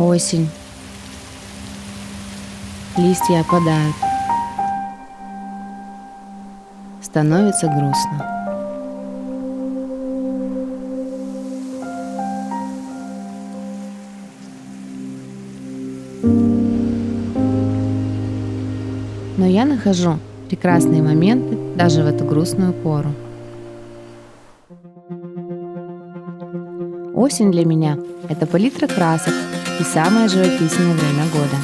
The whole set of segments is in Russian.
Осень. Листья опадают. Становится грустно. Но я нахожу прекрасные моменты даже в эту грустную пору. Осень для меня – это палитра красок и самое живописное время года.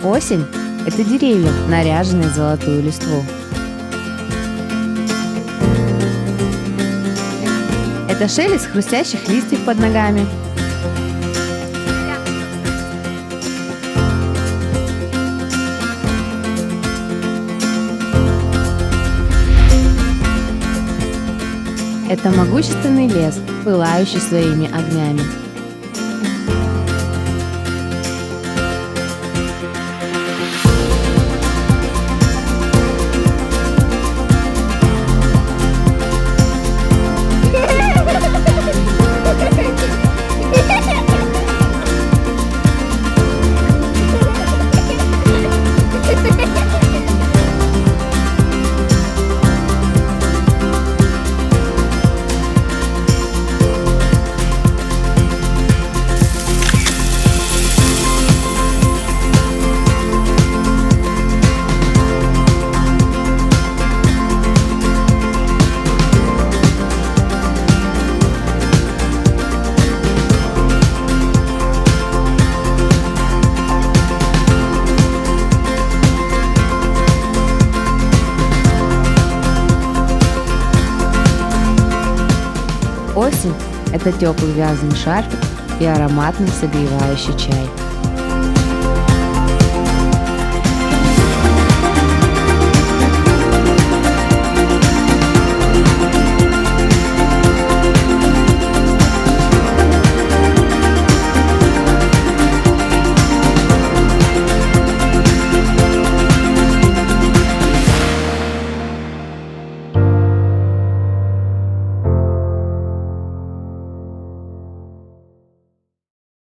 Осень – это деревья, наряженные в золотую листву. Это шелест хрустящих листьев под ногами. Это могущественный лес, пылающий своими огнями. Осень – это теплый вязаный шарфик и ароматный согревающий чай.